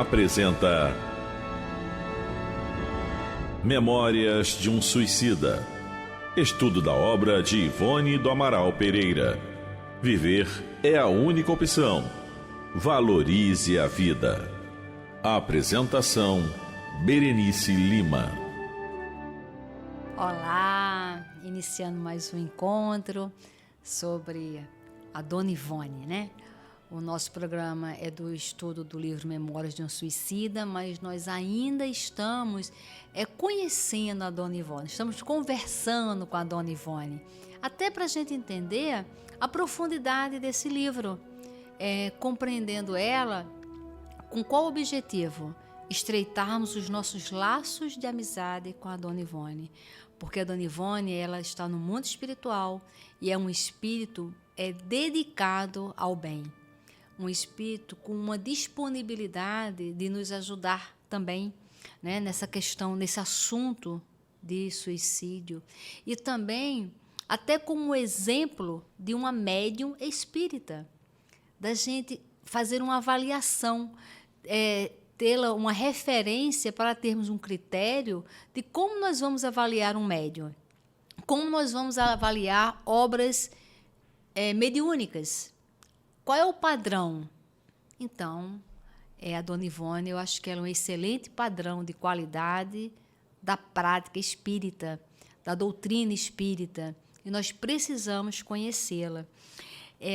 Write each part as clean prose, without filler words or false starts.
apresenta Memórias de um Suicida. Estudo da obra de Ivone do Amaral Pereira. Viver é a única opção. Valorize a vida. Apresentação: Berenice Lima. Olá, iniciando mais um encontro sobre a Dona Ivone, né? O nosso programa é do estudo do livro Memórias de um Suicida, mas nós ainda estamos conhecendo a Dona Ivone, estamos conversando com a Dona Ivone, até para a gente entender a profundidade desse livro, compreendendo ela, com qual objetivo? Estreitarmos os nossos laços de amizade com a Dona Ivone, porque a Dona Ivone, ela está no mundo espiritual e é um espírito dedicado ao bem. Um espírito com uma disponibilidade de nos ajudar também, né, nessa questão, nesse assunto de suicídio. E também, até como exemplo de uma médium espírita, da gente fazer uma avaliação, tê-la uma referência para termos um critério de como nós vamos avaliar um médium, como nós vamos avaliar obras mediúnicas. Qual é o padrão? Então, a Dona Ivone, eu acho que ela é um excelente padrão de qualidade da prática espírita, da doutrina espírita, e nós precisamos conhecê-la.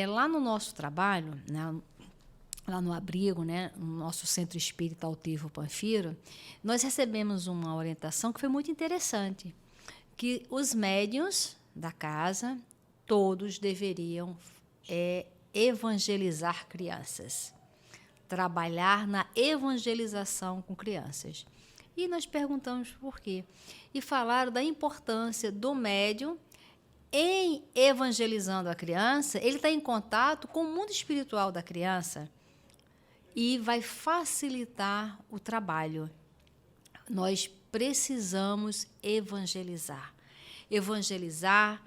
Lá no nosso trabalho, né, lá no abrigo, né, no nosso Centro Espírita Altivo Panfiro, nós recebemos uma orientação que foi muito interessante, que os médiuns da casa, todos deveriam evangelizar crianças, trabalhar na evangelização com crianças. E nós perguntamos por quê. E falaram da importância do médium em evangelizando a criança. Ele está em contato com o mundo espiritual da criança e vai facilitar o trabalho. Nós precisamos evangelizar. Evangelizar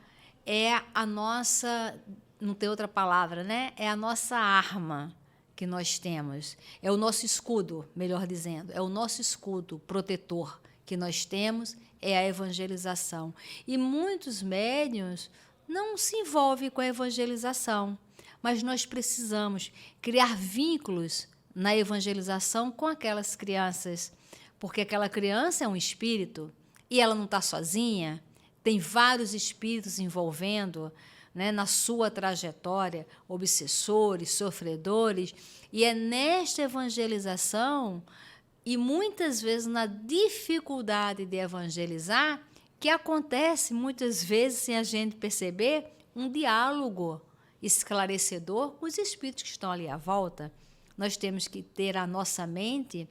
é a nossa... não tem outra palavra, né? É a nossa arma que nós temos. É o nosso escudo, melhor dizendo. É o nosso escudo protetor que nós temos, é a evangelização. E muitos médiuns não se envolvem com a evangelização, mas nós precisamos criar vínculos na evangelização com aquelas crianças, porque aquela criança é um espírito e ela não está sozinha, tem vários espíritos envolvendo, né, na sua trajetória, obsessores, sofredores, e é nesta evangelização e muitas vezes na dificuldade de evangelizar que acontece muitas vezes, sem a gente perceber, um diálogo esclarecedor com os espíritos que estão ali à volta. Nós temos que ter a nossa mente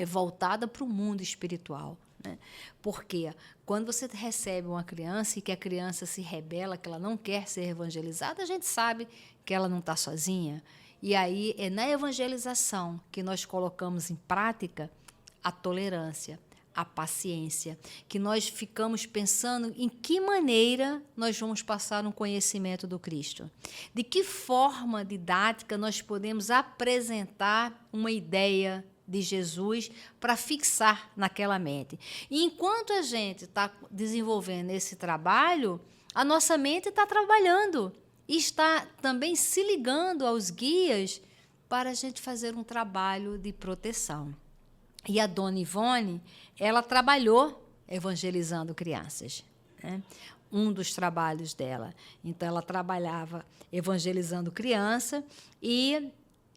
voltada para o mundo espiritual, né? Porque quando você recebe uma criança e que a criança se rebela, que ela não quer ser evangelizada, a gente sabe que ela não está sozinha. E aí é na evangelização que nós colocamos em prática a tolerância, a paciência, que nós ficamos pensando em que maneira nós vamos passar um conhecimento do Cristo. De que forma didática nós podemos apresentar uma ideia de Jesus para fixar naquela mente. E enquanto a gente está desenvolvendo esse trabalho, a nossa mente está trabalhando e está também se ligando aos guias para a gente fazer um trabalho de proteção. E a Dona Ivone, ela trabalhou evangelizando crianças, né? Um dos trabalhos dela. Então, ela trabalhava evangelizando criança e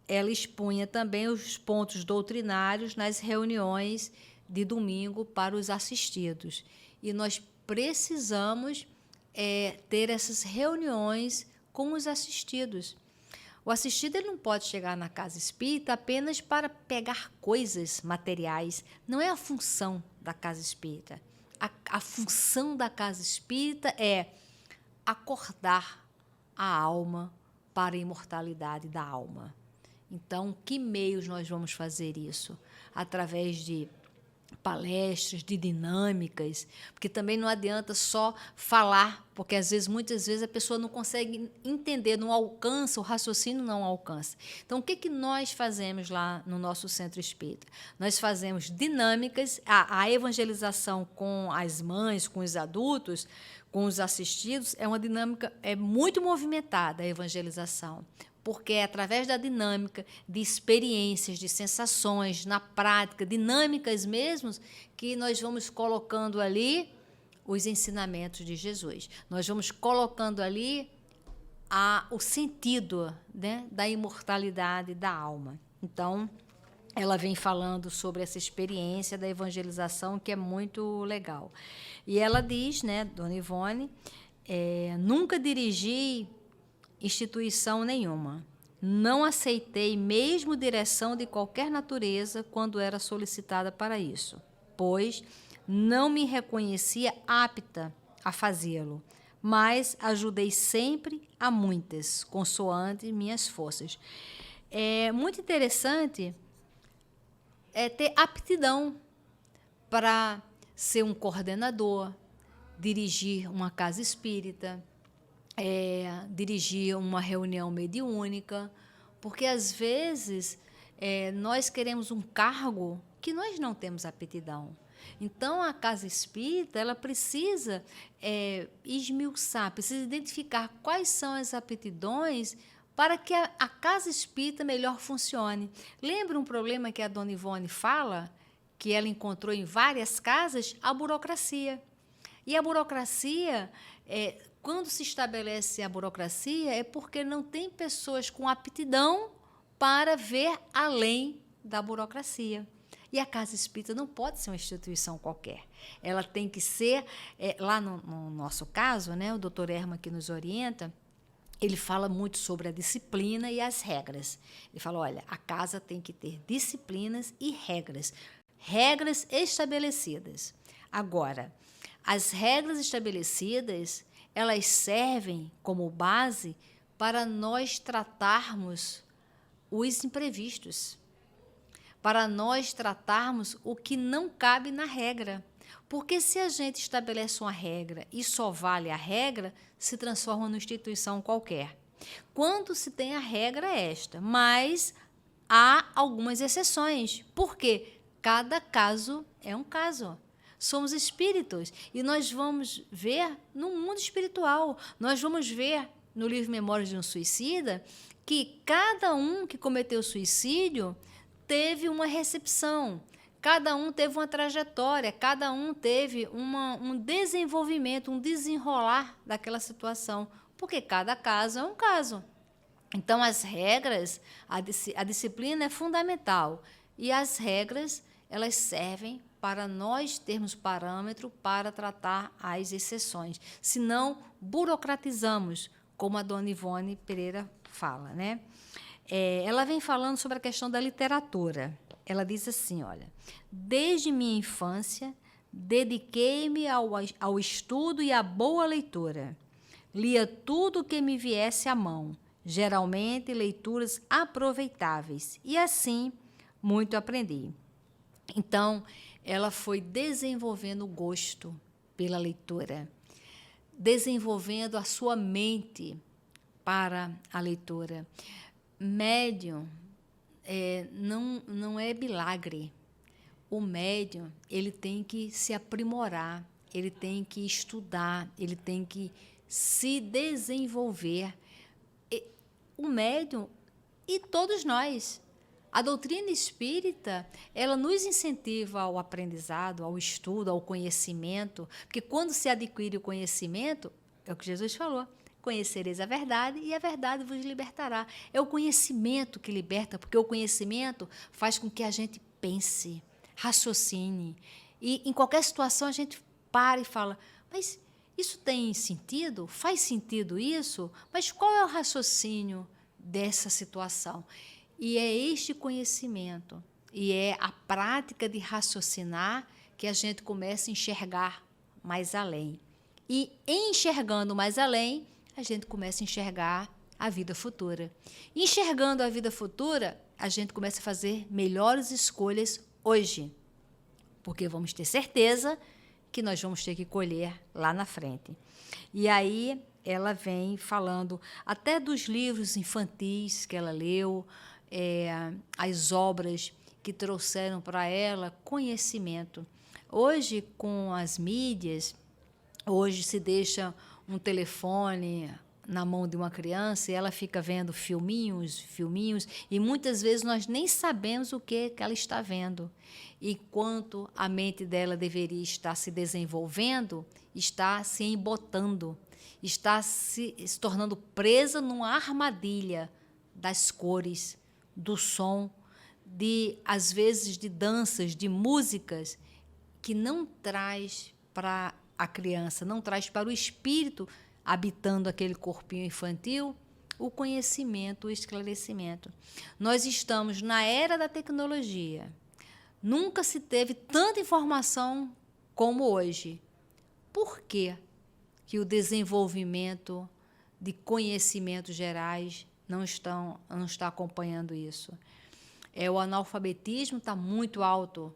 ela expunha também os pontos doutrinários nas reuniões de domingo para os assistidos. E nós precisamos ter essas reuniões com os assistidos. O assistido ele não pode chegar na casa espírita apenas para pegar coisas materiais. Não é a função da casa espírita. A função da casa espírita é acordar a alma para a imortalidade da alma. Então, que meios nós vamos fazer isso? Através de palestras, de dinâmicas, porque também não adianta só falar, porque muitas vezes a pessoa não consegue entender, não alcança, o raciocínio não alcança. Então, o que nós fazemos lá no nosso centro espírita? Nós fazemos dinâmicas, a evangelização com as mães, com os adultos, com os assistidos, é uma dinâmica muito movimentada, a evangelização, porque é através da dinâmica, de experiências, de sensações, na prática, dinâmicas mesmo, que nós vamos colocando ali os ensinamentos de Jesus. Nós vamos colocando ali o sentido, né, da imortalidade da alma. Então, ela vem falando sobre essa experiência da evangelização, que é muito legal. E ela diz, né, Dona Ivone, nunca dirigi instituição nenhuma. Não aceitei mesmo direção de qualquer natureza quando era solicitada para isso, pois não me reconhecia apta a fazê-lo, mas ajudei sempre a muitas, consoante minhas forças. É muito interessante ter aptidão para ser um coordenador, dirigir uma casa espírita, dirigir uma reunião mediúnica, porque às vezes nós queremos um cargo que nós não temos aptidão. Então, a casa espírita ela precisa esmiuçar, precisa identificar quais são as aptidões para que a casa espírita melhor funcione. Lembra um problema que a Dona Ivone fala, que ela encontrou em várias casas? A burocracia. E a burocracia, quando se estabelece a burocracia, é porque não tem pessoas com aptidão para ver além da burocracia. E a casa espírita não pode ser uma instituição qualquer. Ela tem que ser, lá no nosso caso, né, o doutor Herman que nos orienta, ele fala muito sobre a disciplina e as regras. Ele fala, olha, a casa tem que ter disciplinas e regras estabelecidas. Agora, as regras estabelecidas, elas servem como base para nós tratarmos os imprevistos, para nós tratarmos o que não cabe na regra. Porque se a gente estabelece uma regra e só vale a regra, se transforma numa instituição qualquer. Quando se tem a regra esta, mas há algumas exceções, porque cada caso é um caso. Somos espíritos e nós vamos ver no mundo espiritual, nós vamos ver no livro Memórias de um Suicida que cada um que cometeu suicídio teve uma recepção, cada um teve uma trajetória, cada um teve um desenvolvimento, um desenrolar daquela situação, porque cada caso é um caso. Então, as regras, a disciplina é fundamental e as regras, elas servem para nós termos parâmetro para tratar as exceções. Senão, burocratizamos, como a Dona Ivone Pereira fala, né? Ela vem falando sobre a questão da literatura. Ela diz assim, olha, desde minha infância, dediquei-me ao estudo e à boa leitura. Lia tudo o que me viesse à mão, geralmente leituras aproveitáveis, e assim muito aprendi. Então, ela foi desenvolvendo o gosto pela leitura, desenvolvendo a sua mente para a leitura. Médium não é milagre. O médium ele tem que se aprimorar, ele tem que estudar, ele tem que se desenvolver. O médium e todos nós. A doutrina espírita, ela nos incentiva ao aprendizado, ao estudo, ao conhecimento, porque quando se adquire o conhecimento, é o que Jesus falou, conhecereis a verdade e a verdade vos libertará. É o conhecimento que liberta, porque o conhecimento faz com que a gente pense, raciocine, e em qualquer situação a gente para e fala, mas isso tem sentido? Faz sentido isso? Mas qual é o raciocínio dessa situação? E é este conhecimento, e é a prática de raciocinar que a gente começa a enxergar mais além. E enxergando mais além, a gente começa a enxergar a vida futura. Enxergando a vida futura, a gente começa a fazer melhores escolhas hoje. porque vamos ter certeza que nós vamos ter que colher lá na frente. E aí ela vem falando até dos livros infantis que ela leu, as obras que trouxeram para ela conhecimento. Hoje, com as mídias, hoje se deixa um telefone na mão de uma criança e ela fica vendo filminhos, e muitas vezes nós nem sabemos o que ela está vendo. E quanto a mente dela deveria estar se desenvolvendo, está se embotando, está se tornando presa numa armadilha das cores, do som, às vezes de danças, de músicas, que não traz para a criança, não traz para o espírito habitando aquele corpinho infantil o conhecimento, o esclarecimento. Nós estamos na era da tecnologia. Nunca se teve tanta informação como hoje. Por que que o desenvolvimento de conhecimentos gerais não está acompanhando isso? O analfabetismo está muito alto,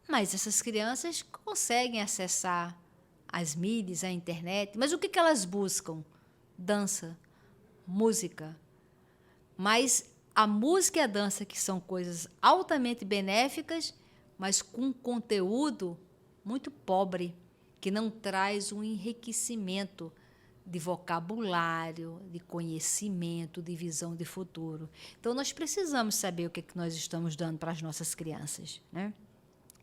mas essas crianças conseguem acessar as mídias, a internet. Mas o que elas buscam? Dança, música. Mas a música e a dança, que são coisas altamente benéficas, mas com conteúdo muito pobre, que não traz um enriquecimento de vocabulário, de conhecimento, de visão de futuro. Então, nós precisamos saber o que nós estamos dando para as nossas crianças, né?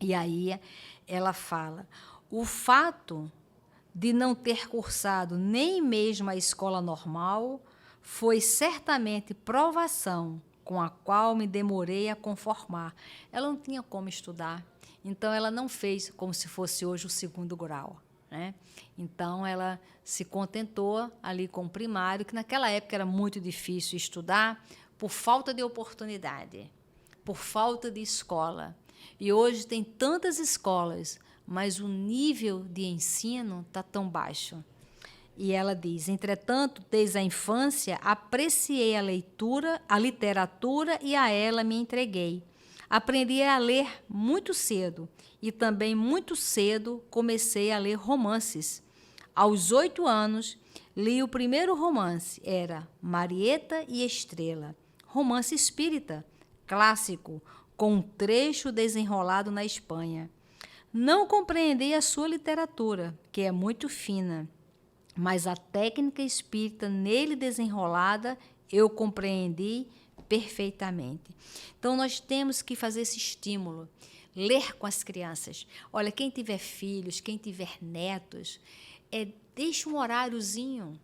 E aí ela fala, o fato de não ter cursado nem mesmo a escola normal foi certamente provação com a qual me demorei a conformar. Ela não tinha como estudar, então ela não fez como se fosse hoje o 2º grau, né? Então ela se contentou ali com o primário, que naquela época era muito difícil estudar por falta de oportunidade, por falta de escola. E hoje tem tantas escolas, mas o nível de ensino está tão baixo. E ela diz, entretanto, desde a infância, apreciei a leitura, a literatura e a ela me entreguei. Aprendi a ler muito cedo e também muito cedo comecei a ler romances. Aos 8 anos, li o primeiro romance, era Marieta e Estrela, romance espírita, clássico, com um trecho desenrolado na Espanha. Não compreendi a sua literatura, que é muito fina, mas a técnica espírita nele desenrolada eu compreendi perfeitamente. Então, nós temos que fazer esse estímulo, ler com as crianças. Olha, quem tiver filhos, quem tiver netos, deixa um horáriozinho,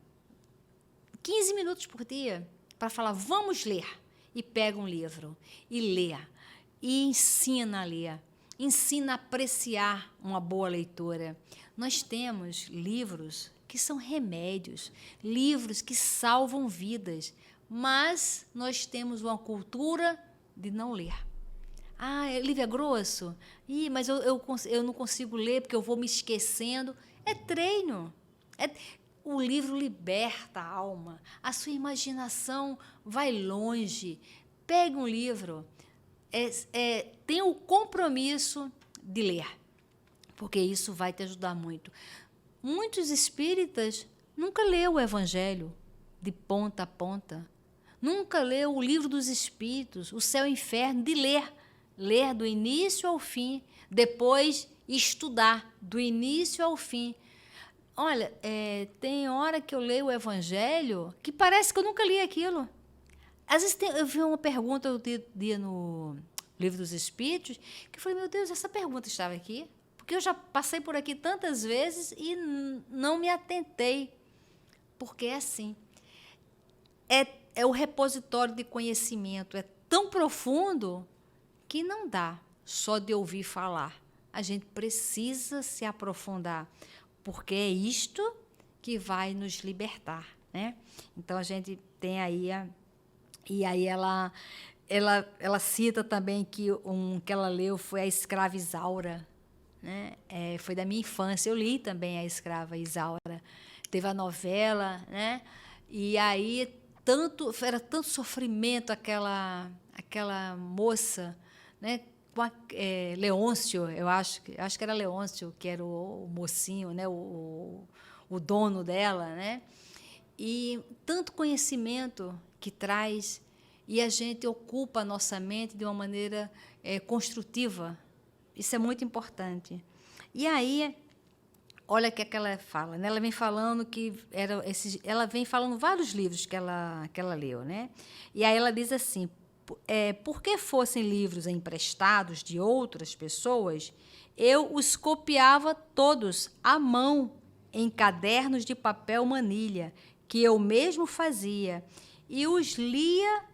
15 minutos por dia, para falar, vamos ler. E pega um livro e lê, e ensina a ler. Ensina a apreciar uma boa leitura. Nós temos livros que são remédios, livros que salvam vidas, mas nós temos uma cultura de não ler. O livro é grosso? Mas eu não consigo ler porque eu vou me esquecendo. É treino. O livro liberta a alma, a sua imaginação vai longe. Pegue um livro. Tenha o compromisso de ler, porque isso vai te ajudar muito. Muitos espíritas nunca leu o Evangelho de ponta a ponta, nunca leu o Livro dos Espíritos, o Céu e o Inferno, de ler do início ao fim, depois estudar do início ao fim. Olha, tem hora que eu leio o Evangelho que parece que eu nunca li aquilo. Às vezes eu vi uma pergunta outro dia no Livro dos Espíritos, que eu falei, meu Deus, essa pergunta estava aqui? Porque eu já passei por aqui tantas vezes e não me atentei. Porque é assim. É o repositório de conhecimento, é tão profundo que não dá só de ouvir falar. A gente precisa se aprofundar, porque é isto que vai nos libertar, né? Então, a gente tem aí e aí ela cita também que que ela leu foi A Escrava Isaura, né? Foi da minha infância. Eu li também A Escrava Isaura. Teve a novela, né? E aí era tanto sofrimento aquela moça, né? Leôncio, eu acho que era Leôncio, que era o mocinho, né, o dono dela, né? E tanto conhecimento que traz, e a gente ocupa a nossa mente de uma maneira construtiva. Isso é muito importante. E aí, olha o que ela fala, né? Ela vem falando ela vem falando vários livros que ela leu, né? E aí ela diz assim: por que fossem livros emprestados de outras pessoas, eu os copiava todos à mão em cadernos de papel manilha que eu mesmo fazia e os lia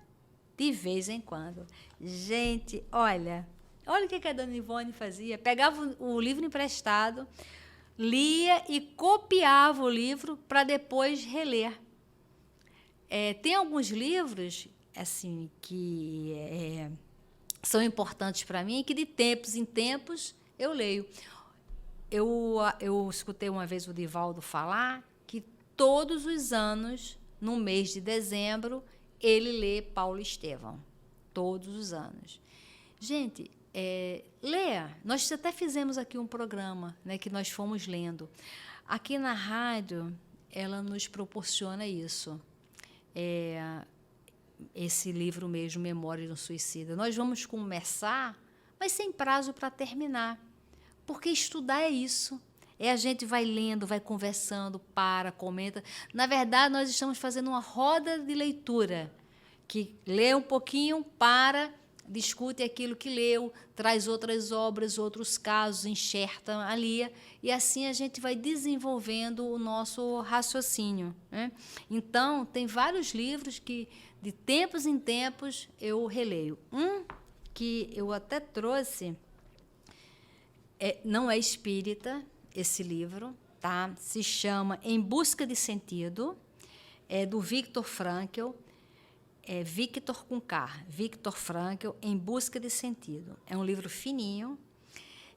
de vez em quando. Gente, olha o que a dona Ivone fazia. Pegava o livro emprestado, lia e copiava o livro para depois reler. Tem alguns livros assim que são importantes para mim, que de tempos em tempos eu leio. Eu escutei uma vez o Divaldo falar que todos os anos, no mês de dezembro, ele lê Paulo Estevão. Todos os anos. Gente, leia. Nós até fizemos aqui um programa, né, que nós fomos lendo. Aqui na rádio, ela nos proporciona isso. Esse livro mesmo, Memória de um Suicida. Nós vamos começar, mas sem prazo para terminar. Porque estudar é isso. A gente vai lendo, vai conversando, comenta. Na verdade, nós estamos fazendo uma roda de leitura, que lê um pouquinho, discute aquilo que leu, traz outras obras, outros casos, enxerta ali, e assim a gente vai desenvolvendo o nosso raciocínio, né? Então, tem vários livros que, de tempos em tempos, eu releio. Um que eu até trouxe, não é espírita, esse livro, tá? Se chama Em Busca de Sentido, é do Viktor Frankl, Viktor com K, Viktor Frankl, Em Busca de Sentido. É um livro fininho,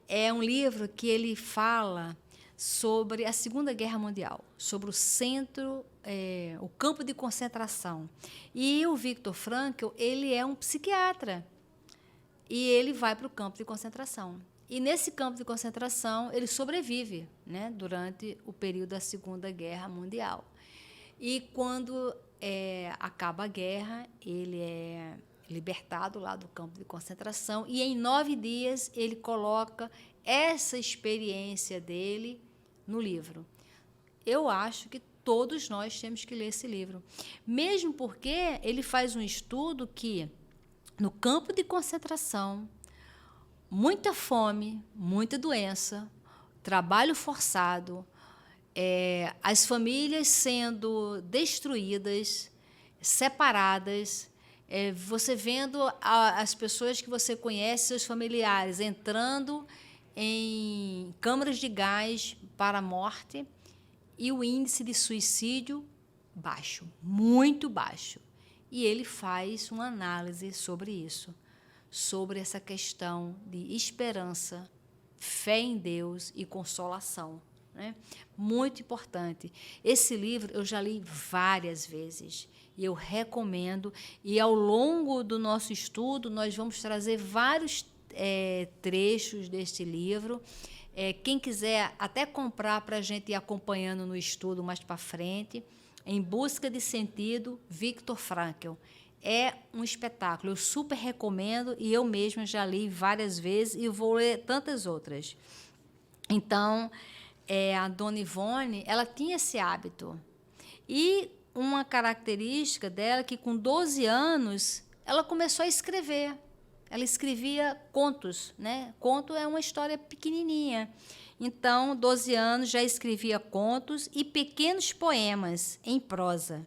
é um livro que ele fala sobre a Segunda Guerra Mundial, sobre o centro, o campo de concentração. E o Viktor Frankl, ele é um psiquiatra, e ele vai para o campo de concentração. E nesse campo de concentração, ele sobrevive, né, durante o período da Segunda Guerra Mundial. E quando acaba a guerra, ele é libertado lá do campo de concentração e em 9 dias ele coloca essa experiência dele no livro. Eu acho que todos nós temos que ler esse livro, mesmo porque ele faz um estudo que no campo de concentração, muita fome, muita doença, trabalho forçado, as famílias sendo destruídas, separadas, você vendo as pessoas que você conhece, seus familiares, entrando em câmaras de gás para a morte, e o índice de suicídio baixo, muito baixo. E ele faz uma análise sobre isso, sobre essa questão de esperança, fé em Deus e consolação, né? Muito importante. Esse livro eu já li várias vezes e eu recomendo. E ao longo do nosso estudo nós vamos trazer vários trechos deste livro. Quem quiser até comprar para a gente ir acompanhando no estudo mais para frente, Em Busca de Sentido, Viktor Frankl. É um espetáculo, eu super recomendo e eu mesma já li várias vezes e vou ler tantas outras. Então, a dona Ivone, ela tinha esse hábito. E uma característica dela é que, com 12 anos, ela começou a escrever. Ela escrevia contos, né? Conto é uma história pequenininha. Então, 12 anos, já escrevia contos e pequenos poemas em prosa.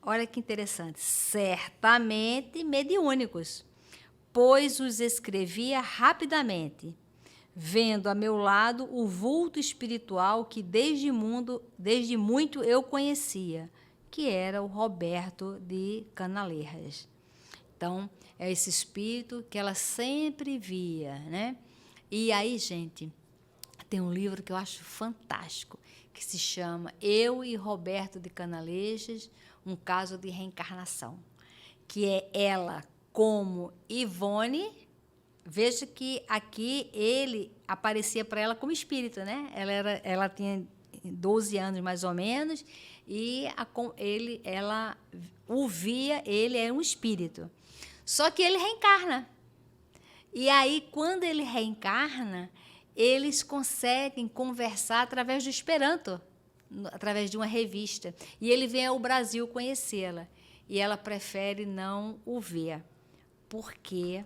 Olha que interessante. Certamente mediúnicos, pois os escrevia rapidamente, vendo a meu lado o vulto espiritual que desde muito eu conhecia, que era o Roberto de Canaleiras. Então, é esse espírito que ela sempre via, né? E aí, gente, tem um livro que eu acho fantástico, que se chama Eu e Roberto de Canaleiras, um caso de reencarnação, que é ela como Ivone, veja que aqui ele aparecia para ela como espírito, né? Ela tinha 12 anos mais ou menos, e ela o via, ele é um espírito. Só que ele reencarna. E aí, quando ele reencarna, eles conseguem conversar através do Esperanto, através de uma revista. E ele vem ao Brasil conhecê-la. E ela prefere não o ver, porque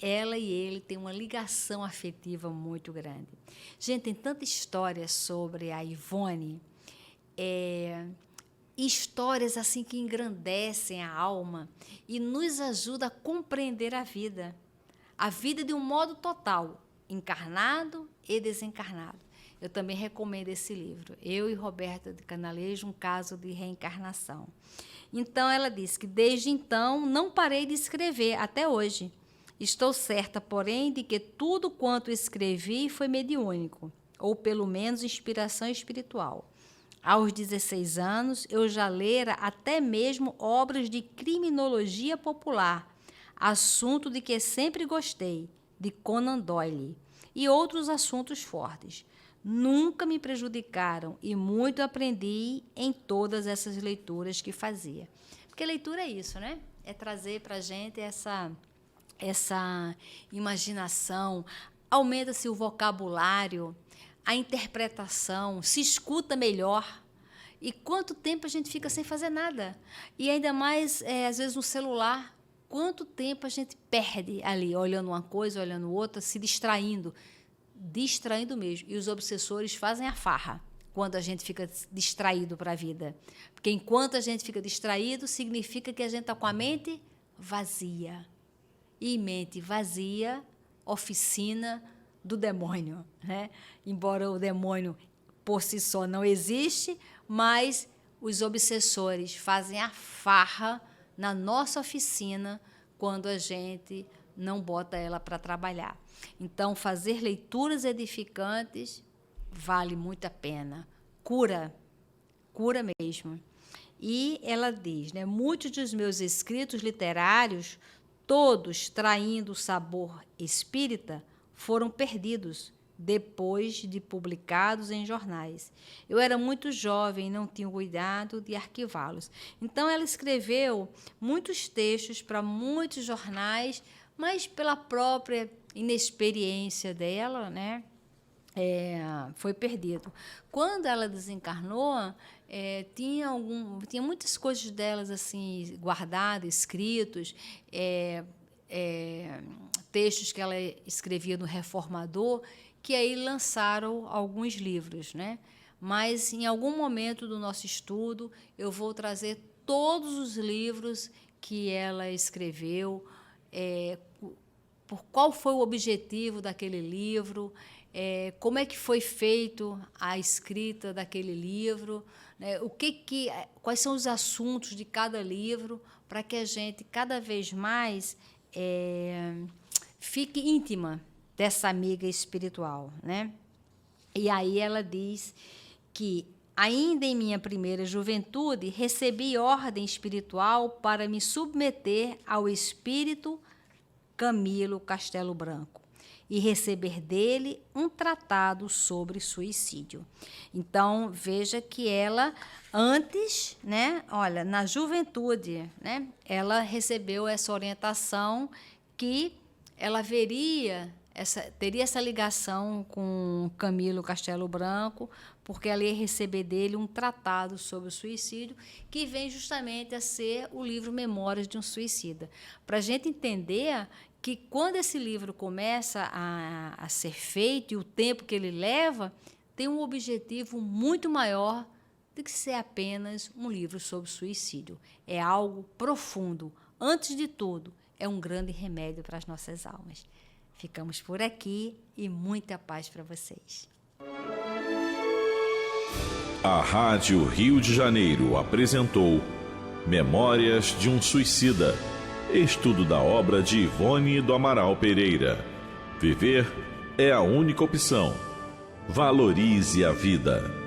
ela e ele têm uma ligação afetiva muito grande. Gente, tem tanta história sobre a Ivone, histórias assim que engrandecem a alma e nos ajudam a compreender a vida de um modo total, encarnado e desencarnado. Eu também recomendo esse livro, Eu e Roberta de Canalejo, um caso de reencarnação. Então, ela disse que, desde então, não parei de escrever, até hoje. Estou certa, porém, de que tudo quanto escrevi foi mediúnico, ou pelo menos inspiração espiritual. Aos 16 anos, eu já lera até mesmo obras de criminologia popular, assunto de que sempre gostei, de Conan Doyle, e outros assuntos fortes. Nunca me prejudicaram e muito aprendi em todas essas leituras que fazia. Porque leitura é isso, né? É trazer para a gente essa imaginação, aumenta-se o vocabulário, a interpretação, se escuta melhor. E quanto tempo a gente fica sem fazer nada? E ainda mais, às vezes, no celular, quanto tempo a gente perde ali, olhando uma coisa, olhando outra, se distraindo mesmo. E os obsessores fazem a farra quando a gente fica distraído para a vida. Porque enquanto a gente fica distraído, significa que a gente está com a mente vazia. E mente vazia, oficina do demônio, né? Embora o demônio por si só não existe, mas os obsessores fazem a farra na nossa oficina quando a gente não bota ela para trabalhar. Então, fazer leituras edificantes vale muito a pena. Cura mesmo. E ela diz, né, muitos dos meus escritos literários, todos traindo o sabor espírita, foram perdidos depois de publicados em jornais. Eu era muito jovem e não tinha cuidado de arquivá-los. Então, ela escreveu muitos textos para muitos jornais, mas pela própria inexperiência dela, né, foi perdido. Quando ela desencarnou, tinha muitas coisas delas assim guardadas, escritos, textos que ela escrevia no Reformador, que aí lançaram alguns livros, né? Mas em algum momento do nosso estudo eu vou trazer todos os livros que ela escreveu, por qual foi o objetivo daquele livro, como é que foi feito a escrita daquele livro, né? Quais são os assuntos de cada livro, para que a gente cada vez mais fique íntima dessa amiga espiritual, né? E aí ela diz que, ainda em minha primeira juventude, recebi ordem espiritual para me submeter ao espírito Camilo Castelo Branco e receber dele um tratado sobre suicídio. Então, veja que ela, antes, né, olha, na juventude, né, ela recebeu essa orientação que ela teria essa ligação com Camilo Castelo Branco, porque ela ia receber dele um tratado sobre o suicídio, que vem justamente a ser o livro Memórias de um Suicida. Para a gente entender que, quando esse livro começa a ser feito e o tempo que ele leva, tem um objetivo muito maior do que ser apenas um livro sobre suicídio. É algo profundo. Antes de tudo, é um grande remédio para as nossas almas. Ficamos por aqui e muita paz para vocês. A Rádio Rio de Janeiro apresentou Memórias de um Suicida, estudo da obra de Ivone do Amaral Pereira. Viver é a única opção. Valorize a vida.